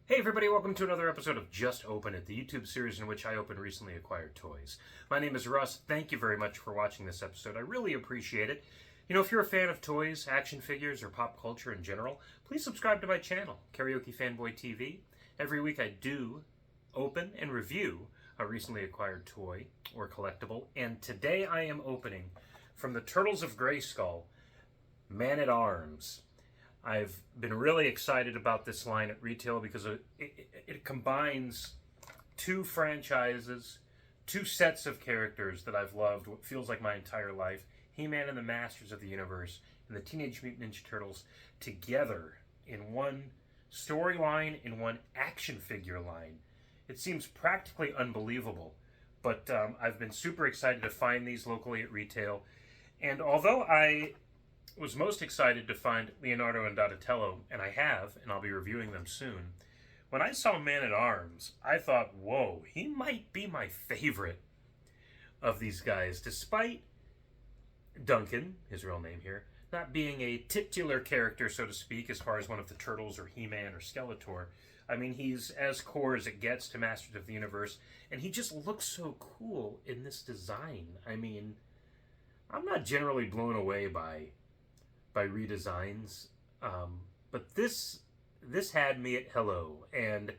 Hey everybody, welcome to another episode of Just Open It, the YouTube series in which I open recently acquired toys. My name is Russ. Thank you very much for watching this episode. I really appreciate it. You know, if you're a fan of toys, action figures, or pop culture in general, please subscribe to my channel, Karaoke Fanboy TV. Every week I do open and review a recently acquired toy or collectible, and today I am opening from the Turtles of Grayskull, Man-at-Arms. I've been really excited about this line at retail because it combines two franchises, two sets of characters that I've loved what feels like my entire life, He-Man and the Masters of the Universe and the Teenage Mutant Ninja Turtles together in one storyline, in one action figure line. It seems practically unbelievable, but I've been super excited to find these locally at retail. And although I was most excited to find Leonardo and Donatello, and I have, and I'll be reviewing them soon. When I saw Man-at-Arms, I thought, whoa, he might be my favorite of these guys, despite Duncan, his real name here, not being a titular character, so to speak, as far as one of the Turtles or He-Man or Skeletor. I mean, he's as core as it gets to Masters of the Universe, and he just looks so cool in this design. I mean, I'm not generally blown away by redesigns, but this had me at hello, and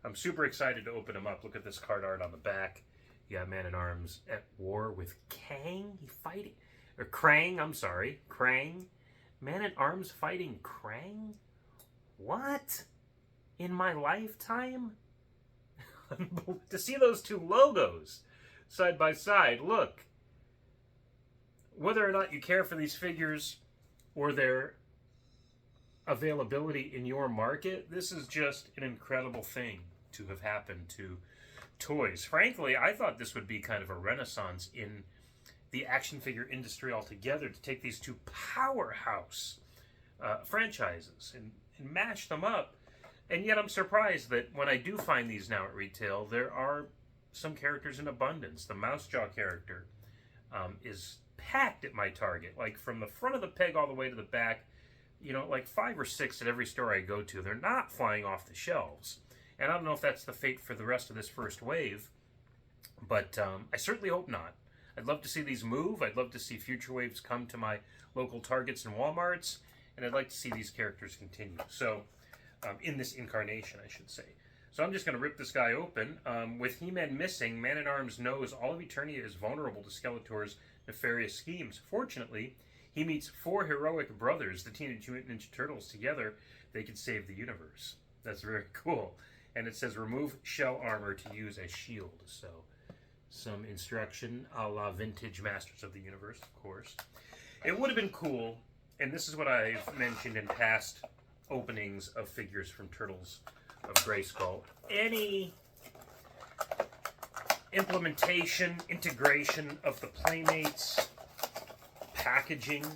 I'm super excited to open them up. Look at this card art on the back. You got Man-at-Arms at war with Krang. Krang. Man-at-Arms fighting Krang? What? In my lifetime? To see those two logos side by side, look. Whether or not you care for these figures or their availability in your market, this is just an incredible thing to have happened to toys. Frankly, I thought this would be kind of a renaissance in the action figure industry altogether, to take these two powerhouse franchises and mash them up. And yet I'm surprised that when I do find these now at retail, there are some characters in abundance. The Mouse Jaw character is packed at my Target, like from the front of the peg all the way to the back, you know, like 5 or 6 at every store I go to. They're not flying off the shelves. And I don't know if that's the fate for the rest of this first wave, but I certainly hope not. I'd love to see these move. I'd love to see future waves come to my local Targets and Walmarts, and I'd like to see these characters continue. So, in this incarnation, I should say. So I'm just going to rip this guy open. With He-Man missing, Man-at-Arms knows all of Eternia is vulnerable to Skeletor's nefarious schemes. Fortunately, he meets 4 heroic brothers, the Teenage Mutant Ninja Turtles. Together, they can save the universe. That's very cool. And it says, remove shell armor to use as shield. So, some instruction a la vintage Masters of the Universe, of course. It would have been cool, and this is what I've mentioned in past openings of figures from Turtles of Grayskull. Any integration of the Playmates packaging,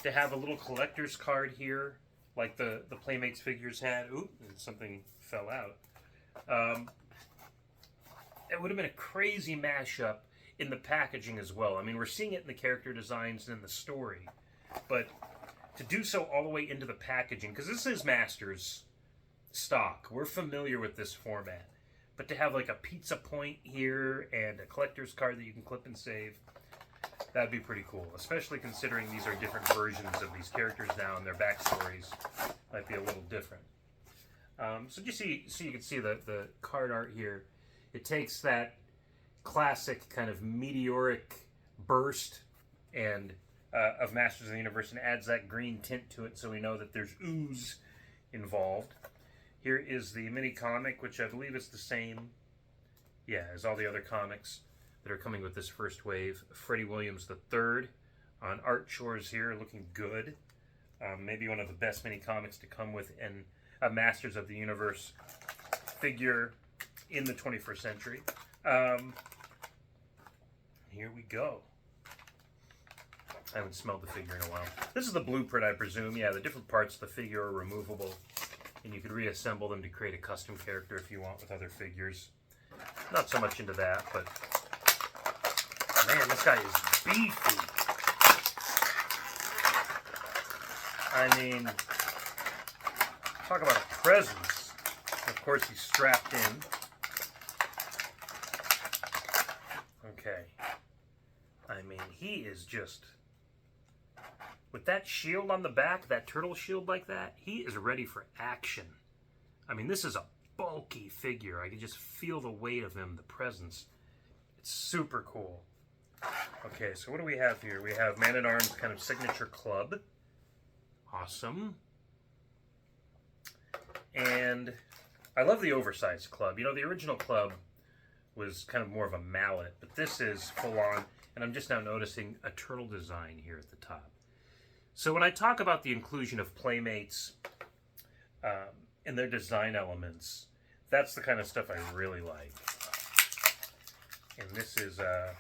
to have a little collector's card here, like the Playmates figures had. Oop, something fell out. It would have been a crazy mashup in the packaging as well. I mean, we're seeing it in the character designs and in the story, but to do so all the way into the packaging, because this is Masters stock. We're familiar with this format. But to have like a pizza point here and a collector's card that you can clip and save, that'd be pretty cool. Especially considering these are different versions of these characters now, and their backstories might be a little different. So you can see the card art here. It takes that classic kind of meteoric burst and of Masters of the Universe and adds that green tint to it, so we know that there's ooze involved. Here is the mini comic, which I believe is the same, as all the other comics that are coming with this first wave. Freddie Williams III on Art Shores here, looking good. Maybe one of the best mini comics to come with a Masters of the Universe figure in the 21st century. Here we go. I haven't smelled the figure in a while. This is the blueprint, I presume. Yeah, the different parts of the figure are removable, and you could reassemble them to create a custom character if you want with other figures. Not so much into that, but man, this guy is beefy. I mean, talk about a presence. The Of course, he's strapped in. Okay. I mean, he is just... With that shield on the back, that turtle shield like that, he is ready for action. I mean, this is a bulky figure. I can just feel the weight of him, the presence. It's super cool. Okay, so what do we have here? We have Man-at-Arms kind of signature club. Awesome. And I love the oversized club. You know, the original club was kind of more of a mallet, but this is full on, and I'm just now noticing a turtle design here at the top. So when I talk about the inclusion of Playmates and their design elements, that's the kind of stuff I really like. And this is a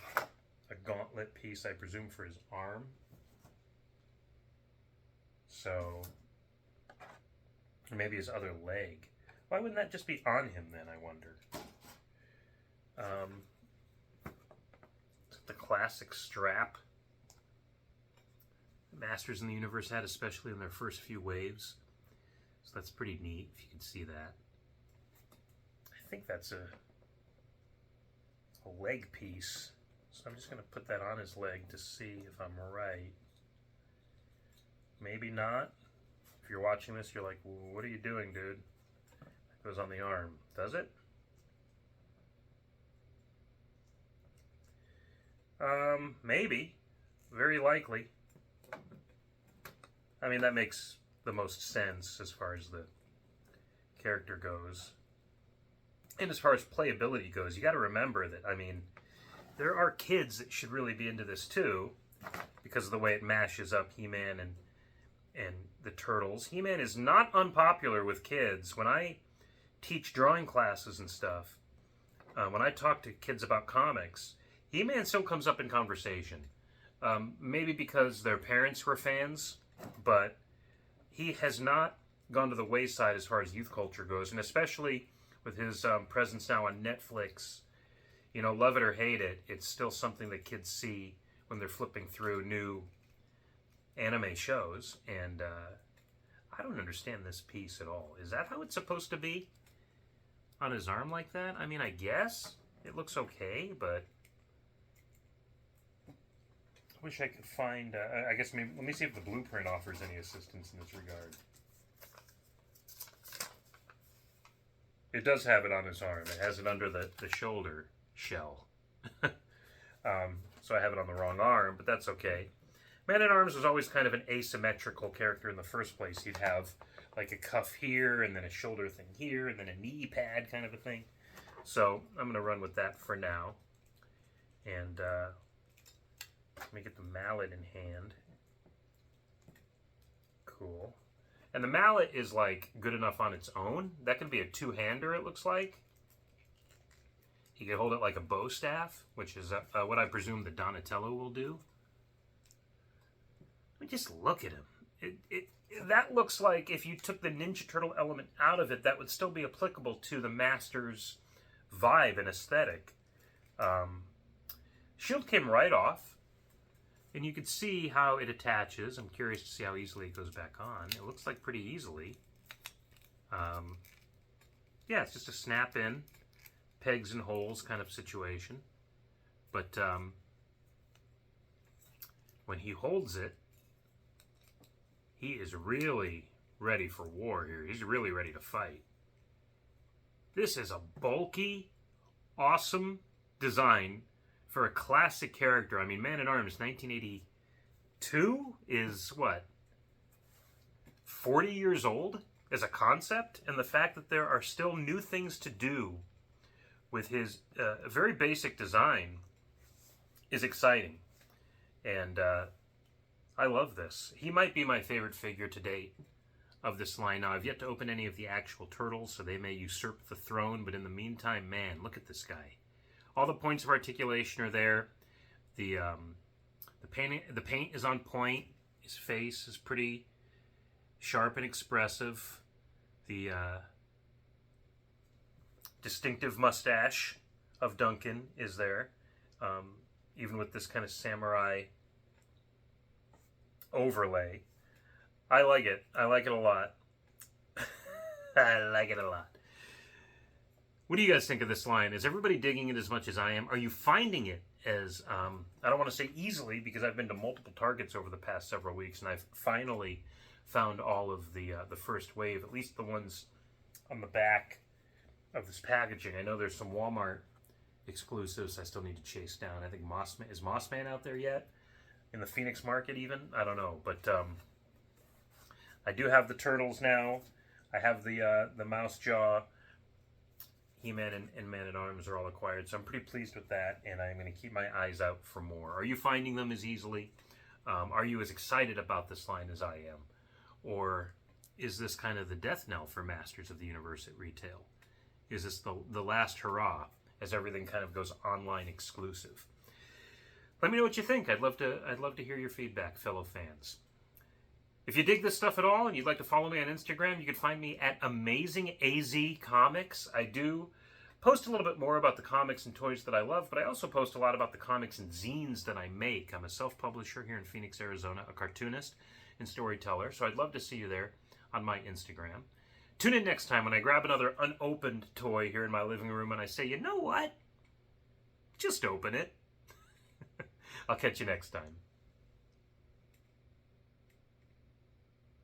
gauntlet piece, I presume, for his arm. So, or maybe his other leg. Why wouldn't that just be on him then, I wonder? The classic strap Masters in the Universe had, especially in their first few waves. So that's pretty neat, if you can see that. I think that's a leg piece. So I'm just going to put that on his leg to see if I'm right. Maybe not. If you're watching this, you're like, well, what are you doing, dude? It goes on the arm. Does it? Maybe. Very likely. I mean, that makes the most sense as far as the character goes. And as far as playability goes, you got to remember that, I mean, there are kids that should really be into this too, because of the way it mashes up He-Man and the Turtles. He-Man is not unpopular with kids. When I teach drawing classes and stuff, when I talk to kids about comics, He-Man still comes up in conversation. Maybe because their parents were fans, but he has not gone to the wayside as far as youth culture goes, and especially with his presence now on Netflix. You know, love it or hate it, it's still something that kids see when they're flipping through new anime shows, and I don't understand this piece at all. Is that how it's supposed to be? On his arm like that? I mean, I guess it looks okay, but I wish I could find, I guess, maybe, let me see if the blueprint offers any assistance in this regard. It does have it on his arm. It has it under the shoulder shell. So I have it on the wrong arm, but that's okay. Man-at-Arms was always kind of an asymmetrical character in the first place. He'd have like a cuff here, and then a shoulder thing here, and then a knee pad kind of a thing. So I'm going to run with that for now. And let me get the mallet in hand. Cool. And the mallet is like good enough on its own. That can be a two-hander, it looks like. He can hold it like a bow staff, which is what I presume the Donatello will do. I mean, just look at him. That looks like if you took the Ninja Turtle element out of it, that would still be applicable to the Master's vibe and aesthetic. Shield came right off, and you could see how it attaches. I'm curious to see how easily it goes back on. It looks like pretty easily. Yeah, it's just a snap-in, pegs and holes kind of situation. But when he holds it, he is really ready for war here. He's really ready to fight. This is a bulky, awesome design for a classic character. I mean, Man-at-Arms 1982 is, what, 40 years old as a concept? And the fact that there are still new things to do with his very basic design is exciting. And I love this. He might be my favorite figure to date of this line. Now, I've yet to open any of the actual Turtles, so they may usurp the throne, but in the meantime, man, look at this guy. All the points of articulation are there. The paint is on point. His face is pretty sharp and expressive. The distinctive mustache of Duncan is there, even with this kind of samurai overlay. I like it. I like it a lot. I like it a lot. What do you guys think of this line? Is everybody digging it as much as I am? Are you finding it as, I don't want to say easily, because I've been to multiple Targets over the past several weeks, and I've finally found all of the first wave, at least the ones on the back of this packaging. I know there's some Walmart exclusives I still need to chase down. I think is Mossman out there yet? In the Phoenix market even? I don't know, but I do have the Turtles now. I have the Mouse Jaw. He-Man and Man-at-Arms are all acquired, so I'm pretty pleased with that, and I'm going to keep my eyes out for more. Are you finding them as easily? Are you as excited about this line as I am? Or is this kind of the death knell for Masters of the Universe at retail? Is this the last hurrah as everything kind of goes online exclusive? Let me know what you think. I'd love to hear your feedback, fellow fans. If you dig this stuff at all and you'd like to follow me on Instagram, you can find me at AmazingAZComics. I do post a little bit more about the comics and toys that I love, but I also post a lot about the comics and zines that I make. I'm a self-publisher here in Phoenix, Arizona, a cartoonist and storyteller, so I'd love to see you there on my Instagram. Tune in next time when I grab another unopened toy here in my living room and I say, you know what? Just open it. I'll catch you next time.